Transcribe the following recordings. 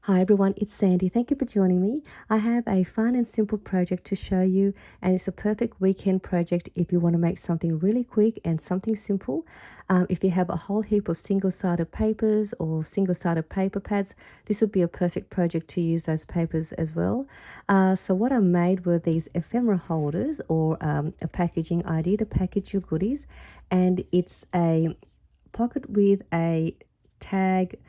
Hi everyone, it's Sandy. Thank you for joining me. I have a fun and simple project to show you, and it's a perfect weekend project if you want to make something really quick and something simple. If you have a whole heap of single-sided papers or single-sided paper pads, this would be a perfect project to use those papers as well. So what I made were these ephemera holders, or a packaging idea to package your goodies, and it's a pocket with a tag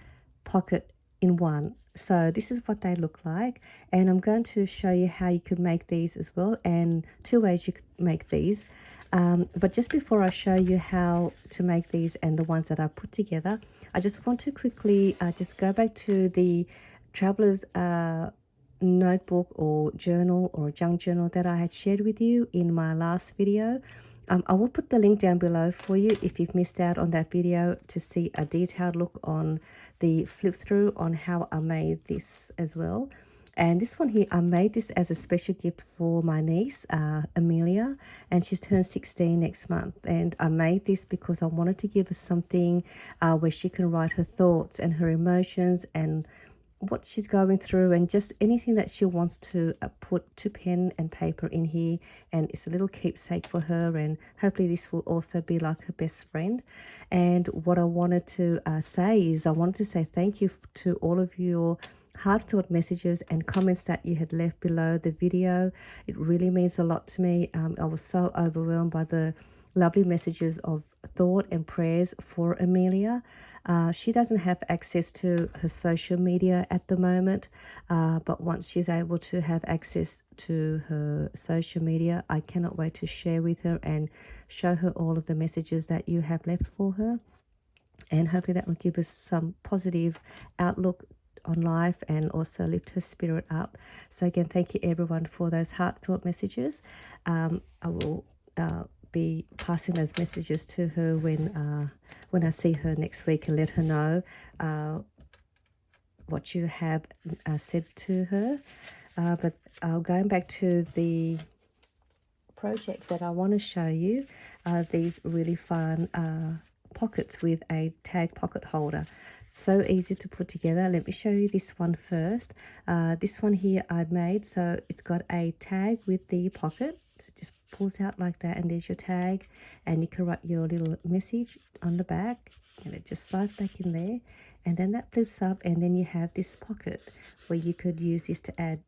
pocket in one. So this is what they look like, and I'm going to show you how you could make these as well, and two ways you could make these. But just before I show you how to make these and the ones that I put together, I just want to quickly just go back to the traveler's notebook or journal or junk journal that I had shared with you in my last video. I will put the link down below for you if you've missed out on that video to see a detailed look on the flip through on how I made this as well. And this one here, I made this as a special gift for my niece, Amelia, and she's turned 16 next month. And I made this because I wanted to give her something where she can write her thoughts and her emotions and what she's going through, and just anything that she wants to put to pen and paper in here. And it's a little keepsake for her, and hopefully this will also be like her best friend. And what I wanted to say is I wanted to say thank you to all of your heartfelt messages and comments that you had left below the video. It really means a lot to me. I was so overwhelmed by the lovely messages of thought and prayers for Amelia. She doesn't have access to her social media at the moment, but once she's able to have access to her social media, I cannot wait to share with her and show her all of the messages that you have left for her. And hopefully that will give us some positive outlook on life and also lift her spirit up. So again, thank you everyone for those heartfelt messages. I will be passing those messages to her when I see her next week, and let her know what you have said to her. But going back to the project that I want to show you, these really fun pockets with a tag pocket holder. So easy to put together. Let me show you this one first. This one here I've made, so it's got a tag with the pocket. So just pulls out like that, and there's your tag, and you can write your little message on the back, and it just slides back in there, and then that flips up, and then you have this pocket where you could use this to add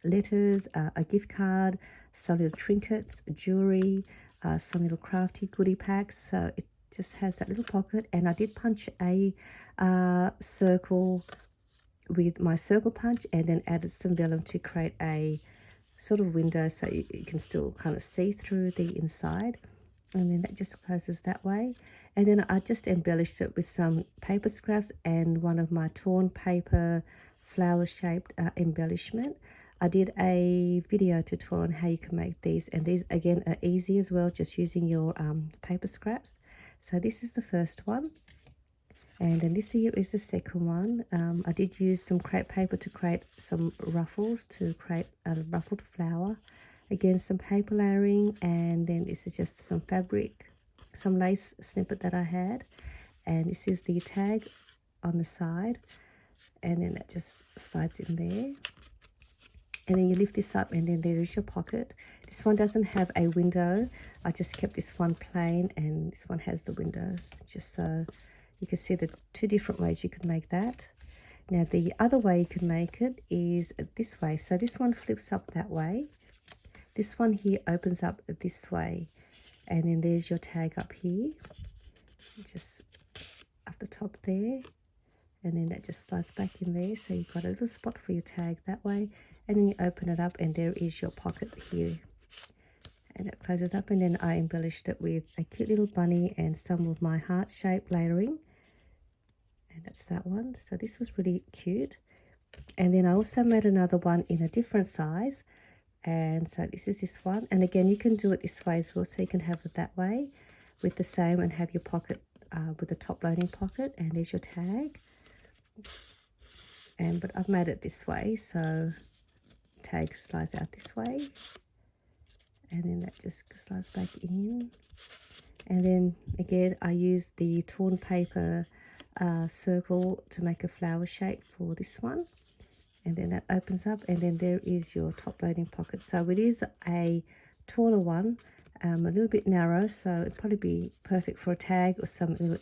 letters, a gift card, some little trinkets, jewelry, some little crafty goodie packs. So it just has that little pocket, and I did punch a circle with my circle punch, and then added some vellum to create a sort of window so you can still kind of see through the inside. And then that just closes that way. And then I just embellished it with some paper scraps and one of my torn paper flower shaped embellishment. I did a video tutorial on how you can make these, and these again are easy as well, just using your paper scraps. So this is the first one, and then this here is the second one. I did use some crepe paper to create some ruffles, to create a ruffled flower. Again, some paper layering, and then this is just some fabric, some lace snippet that I had. And this is the tag on the side, and then that just slides in there. And then you lift this up, and then there is your pocket. This one doesn't have a window. I just kept this one plain, and this one has the window, just so you can see the two different ways you could make that. Now the other way you could make it is this way. So this one flips up that way. This one here opens up this way, and then there's your tag up here, just up the top there, and then that just slides back in there. So you've got a little spot for your tag that way, and then you open it up, and there is your pocket here, and it closes up. And then I embellished it with a cute little bunny and some of my heart-shaped layering, and that's that one. So this was really cute. And then I also made another one in a different size, and so this is this one. And again, you can do it this way as well, so you can have it that way with the same, and have your pocket with the top loading pocket, and there's your tag. And but I've made it this way, so tag slides out this way, and then that just slides back in. And then again, I used the torn paper circle to make a flower shape for this one, and then that opens up, and then there is your top loading pocket. So it is a taller one, a little bit narrow, so it'd probably be perfect for a tag or some little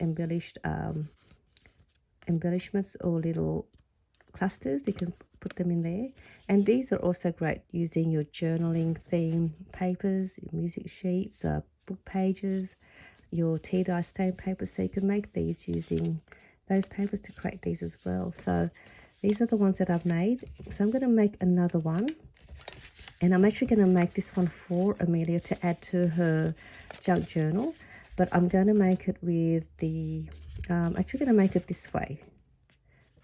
embellishments or little clusters. You can put them in there. And these are also great using your journaling theme papers, your music sheets, book pages, your tea dye stain papers. So you can make these using those papers to create these as well. So these are the ones that I've made. So I'm going to make another one, and I'm actually going to make this one for Amelia to add to her junk journal, but I'm going to make it with the actually going to make it this way.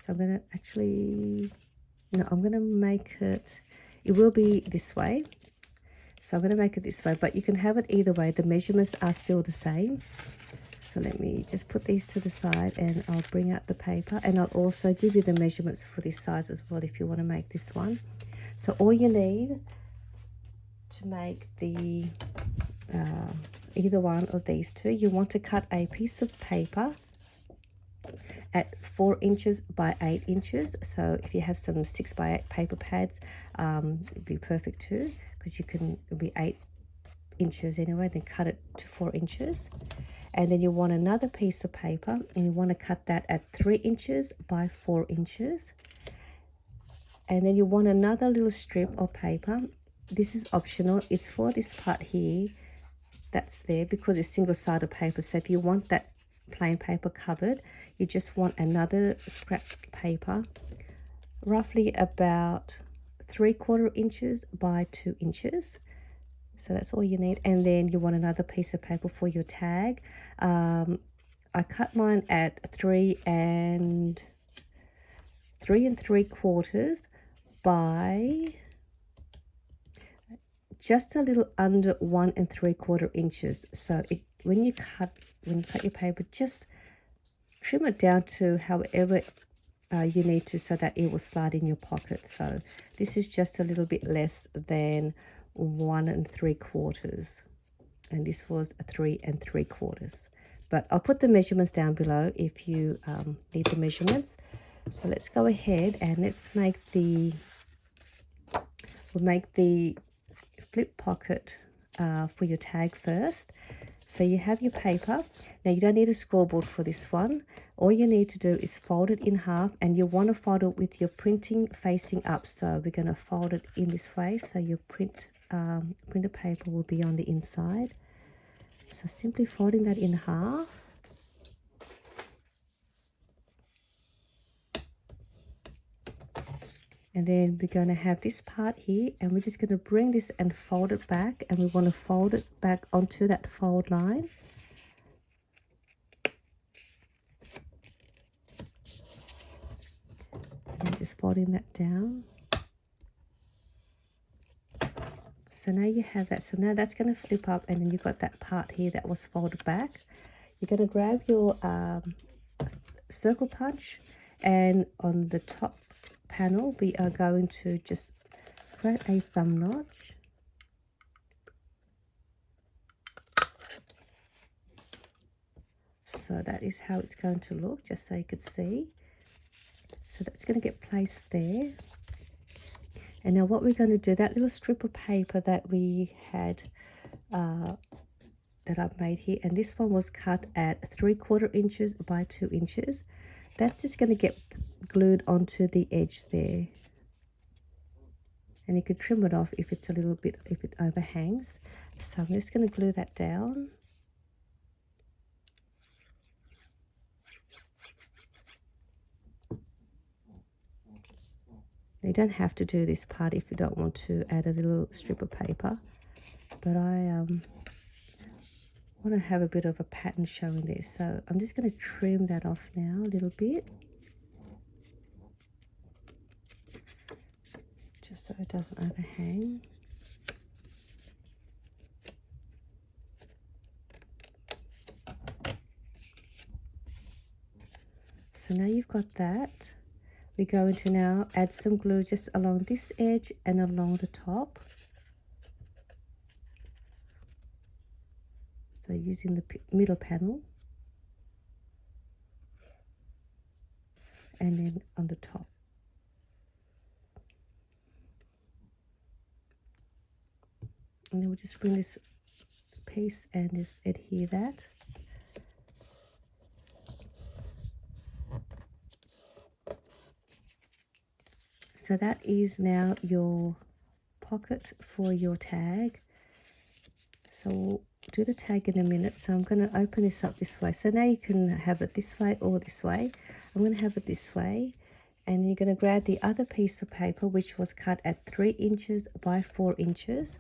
So I'm going to I'm going to make it, it will be this way. So I'm going to make it this way, but you can have it either way. The measurements are still the same. So let me just put these to the side, and I'll bring out the paper, and I'll also give you the measurements for this size as well if you want to make this one. So all you need to make the either one of these two, you want to cut a piece of paper at 4 inches by 8 inches. So if you have some 6 by 8 paper pads, it'd be perfect too, because it'll be 8 inches anyway. Then cut it to 4 inches, and then you want another piece of paper, and you want to cut that at 3 inches by 4 inches, and then you want another little strip of paper. This is optional. It's for this part here that's there, because it's single-sided paper. So if you want that plain paper covered, you just want another scrap paper, roughly about 3/4 inches by 2 inches. So that's all you need. And then you want another piece of paper for your tag. I cut mine at 3 3/4 by just a little under 1 3/4 inches. So when you cut your paper, just trim it down to however you need to, so that it will slide in your pocket. So this is just a little bit less than 1 3/4, and this was a 3 3/4. But I'll put the measurements down below if you need the measurements. So let's go ahead and let's make we'll make the flip pocket for your tag first. So you have your paper. Now you don't need a scoreboard for this one. All you need to do is fold it in half, and you want to fold it with your printing facing up. So we're going to fold it in this way, so your printer paper will be on the inside. So simply folding that in half. And then we're going to have this part here, and we're just going to bring this and fold it back, and we want to fold it back onto that fold line. And just folding that down. So now you have that. So now that's going to flip up, and then you've got that part here that was folded back. You're going to grab your circle punch, and on the top panel we are going to just create a thumb notch. So that is how it's going to look, just so you could see. So that's going to get placed there. And now what we're going to do, that little strip of paper that we had that I've made here, and this one was cut at 3/4 inches by 2 inches. That's just going to get glued onto the edge there, and you could trim it off if it's a little bit, if it overhangs. So I'm just going to glue that down. You don't have to do this part if you don't want to add a little strip of paper, but I want to have a bit of a pattern showing there. So I'm just going to trim that off now a little bit, just so it doesn't overhang. So now you've got that. We're going to now add some glue just along this edge and along the top. So using the middle panel, and then on the top. And then we'll just bring this piece and just adhere that. So that is now your pocket for your tag. So we'll do the tag in a minute. So I'm going to open this up this way. So now you can have it this way or this way. I'm going to have it this way. And you're going to grab the other piece of paper, which was cut at 3 inches by 4 inches.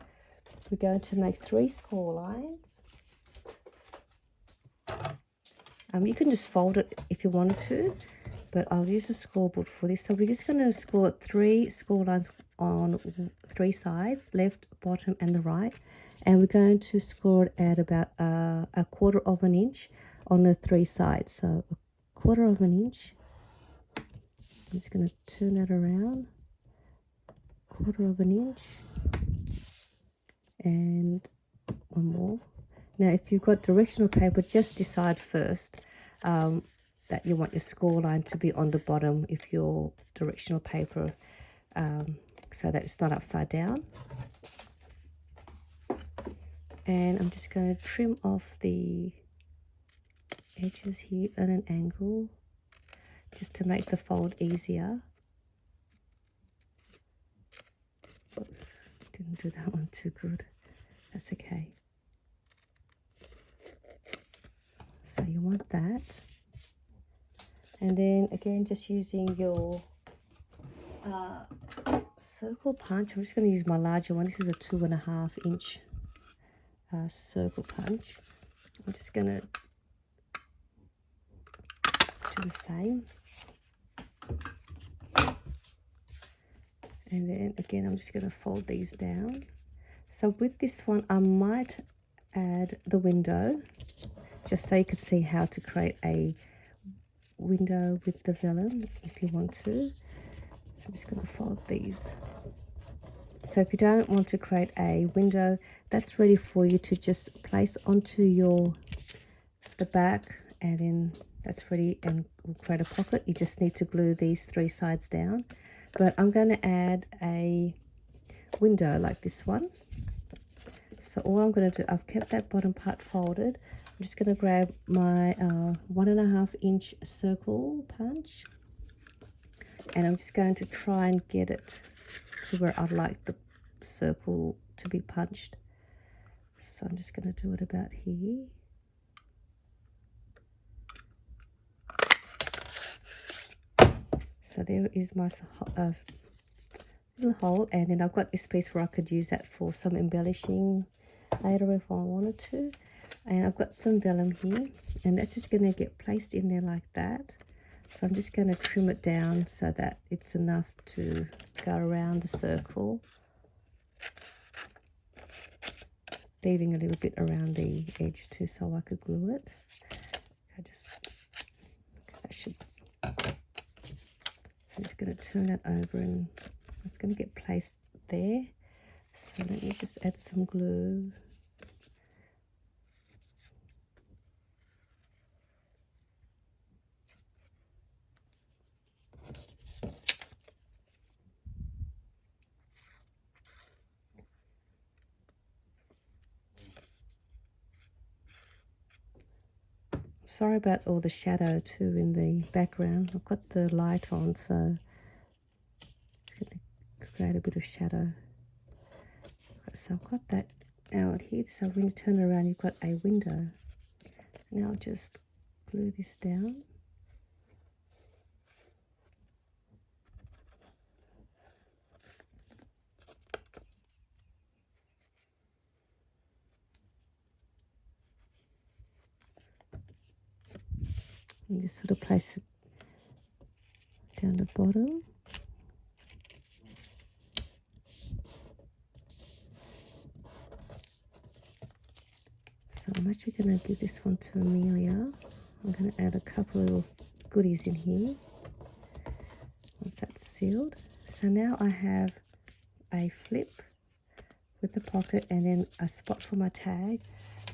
We're going to make 3 score lines. You can just fold it if you wanted to, but I'll use a scoreboard for this. So we're just going to score 3 score lines on 3 sides, left, bottom and the right. And we're going to score it at about a 1/4 of an inch on the 3 sides. So a 1/4 of an inch. I'm just going to turn that around. 1/4 of an inch. And one more. Now, if you've got directional paper, just decide first that you want your score line to be on the bottom if your directional paper, so that it's not upside down. And I'm just going to trim off the edges here at an angle, just to make the fold easier. Oops, didn't do that one too good. That's okay. So you want that. And then again, just using your circle punch. I'm just going to use my larger one. This is a 2.5 inch circle punch. I'm just going to do the same. And then again, I'm just going to fold these down. So with this one, I might add the window, just so you can see how to create a window with the vellum if you want to. So I'm just going to fold these. So if you don't want to create a window, that's ready for you to just place onto the back, and then that's ready and will create a pocket. You just need to glue these 3 sides down. But I'm going to add a window like this one. So all I'm going to do, I've kept that bottom part folded. I'm just going to grab my 1.5 inch circle punch, and I'm just going to try and get it to where I'd like the circle to be punched. So I'm just going to do it about here. So there is my little hole, and then I've got this piece where I could use that for some embellishing later if I wanted to. And I've got some vellum here, and that's just going to get placed in there like that. So I'm just going to trim it down so that it's enough to go around the circle, leaving a little bit around the edge too so I could glue it. That should. So I'm just going to turn it over, and it's going to get placed there. So let me just add some glue. Sorry about all the shadow too in the background. I've got the light on, so it's going to create a bit of shadow. So I've got that out here. So when you turn around, you've got a window. Now I'll just glue this down. And just sort of place it down the bottom. So I'm actually going to give this one to Amelia. I'm going to add a couple of little goodies in here once that's sealed. So now I have a flip with the pocket and then a spot for my tag.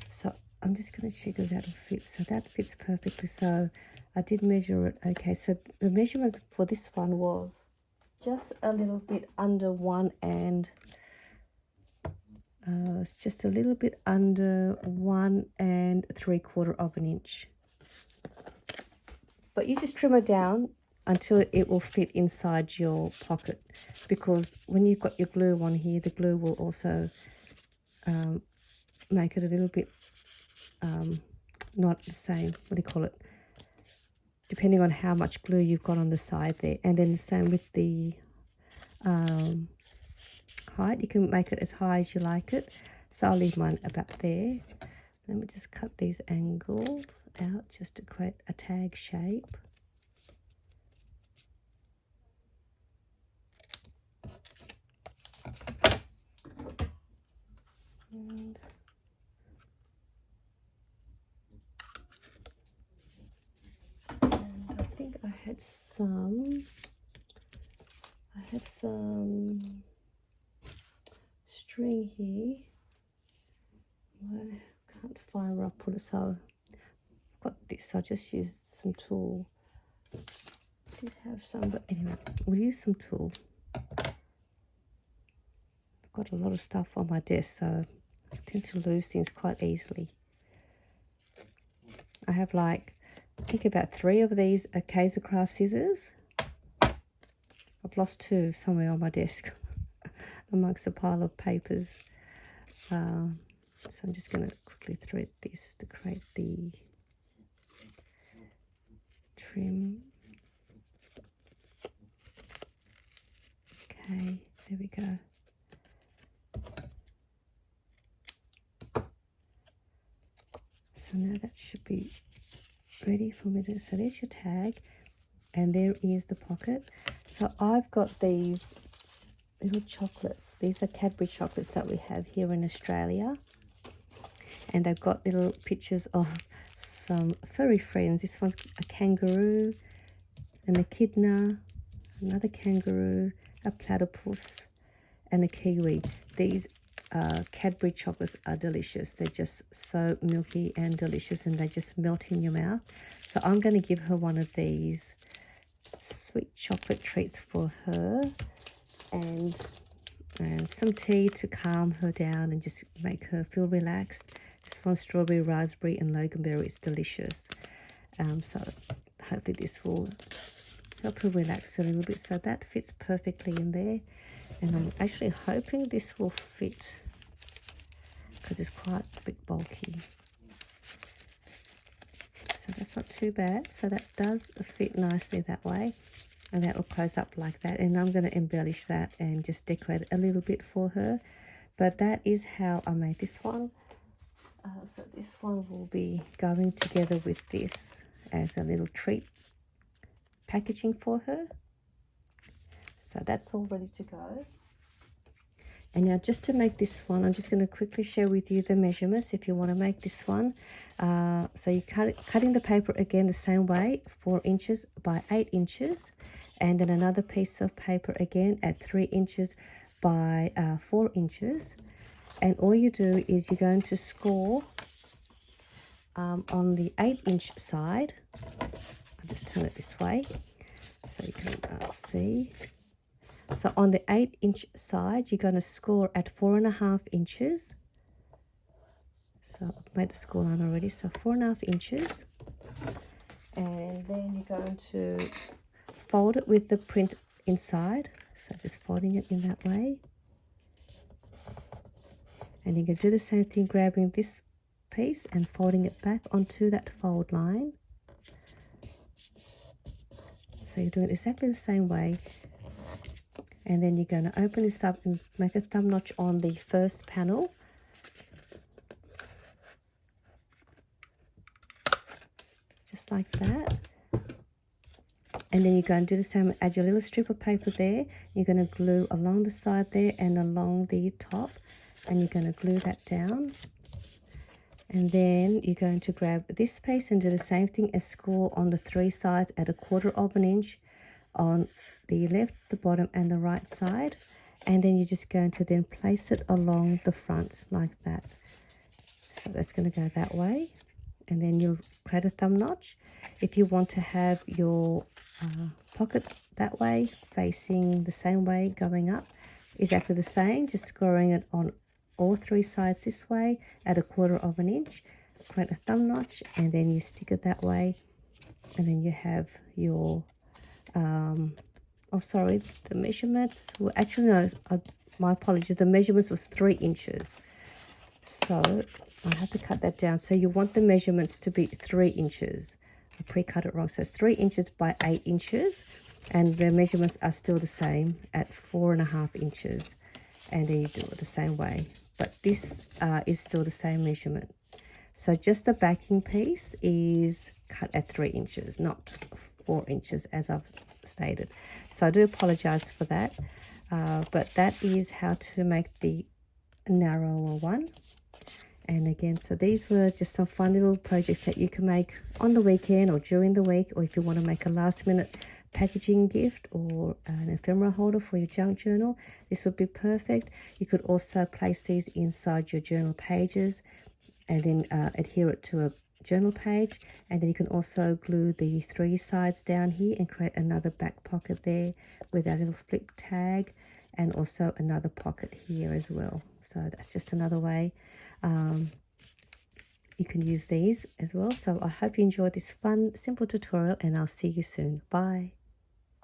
So I'm just going to check if that'll fit. So that fits perfectly. So I did measure it. Okay, so the measurements for this one was just a little bit under 1 and It's just a little bit under 1 3/4 inch. But you just trim it down until it will fit inside your pocket, because when you've got your glue on here, the glue will also make it a little bit not the same, what do you call it, depending on how much glue you've got on the side there. And then the same with the height, you can make it as high as you like it. So I'll leave mine about there. Let me just cut these angles out just to create a tag shape. And I think I had some string here. I can't find where I put it, so I've got this. I'll just use some tulle. I did have some, but anyway, we'll use some tulle. I've got a lot of stuff on my desk, so I tend to lose things quite easily. I have like, I think about 3 of these Craft scissors. I've lost 2 somewhere on my desk amongst a pile of papers. So I'm just going to quickly thread this to create the trim. Okay, there we go. So now that should be ready for me to, so there's your tag, and there is the pocket. So I've got these little chocolates. These are Cadbury chocolates that we have here in Australia, and they've got little pictures of some furry friends. This one's a kangaroo, an echidna, another kangaroo, a platypus, and a kiwi. These Cadbury chocolates are delicious. They're just so milky and delicious, and they just melt in your mouth. So I'm going to give her one of these sweet chocolate treats for her, and some tea to calm her down and just make her feel relaxed. This one's strawberry, raspberry, and loganberry. It's delicious. So hopefully this will help her relax a little bit. So that fits perfectly in there. And I'm actually hoping this will fit, because it's quite a bit bulky. So that's not too bad. So that does fit nicely that way. And that will close up like that. And I'm going to embellish that and just decorate it a little bit for her. But that is how I made this one. So this one will be going together with this as a little treat packaging for her. So that's all ready to go. And now just to make this one, I'm just going to quickly share with you the measurements if you want to make this one. So you're cutting the paper again the same way, 4 inches by 8 inches. And then another piece of paper again at 3 inches by 4 inches. And all you do is you're going to score on the 8-inch side. I'll just turn it this way so you can see. So on the 8-inch side, you're going to score at 4.5 inches. So I've made the score line already. So 4.5 inches. And then you're going to fold it with the print inside. So just folding it in that way. And you can do the same thing, grabbing this piece and folding it back onto that fold line. So you're doing it exactly the same way. And then you're going to open this up and make a thumb notch on the first panel. Just like that. And then you're going to do the same, add your little strip of paper there. You're going to glue along the side there and along the top. And you're going to glue that down. And then you're going to grab this piece and do the same thing and score on the 3 sides at 1/4 inch on the left, the bottom, and the right side. And then you're just going to then place it along the front like that. So that's going to go that way. And then you'll create a thumb notch. If you want to have your pocket that way, facing the same way, going up, exactly the same, just scoring it on all three sides this way at 1/4 inch, create a thumb notch, and then you stick it that way, and then you have your oh sorry, the measurements were actually no, my apologies, the measurements was 3 inches, so I have to cut that down. So you want the measurements to be 3 inches. I pre-cut it wrong, so it's 3 inches by 8 inches, and the measurements are still the same at 4.5 inches, and then you do it the same way, but this is still the same measurement. So just the backing piece is cut at 3 inches, not 4 inches as I've stated. So I do apologize for that, but that is how to make the narrower one. And again, so these were just some fun little projects that you can make on the weekend or during the week, or if you want to make a last minute packaging gift or an ephemera holder for your junk journal, this would be perfect. You could also place these inside your journal pages and then adhere it to a journal page, and then you can also glue the 3 sides down here and create another back pocket there with that little flip tag, and also another pocket here as well. So that's just another way you can use these as well. So I hope you enjoyed this fun, simple tutorial, and I'll see you soon. Bye.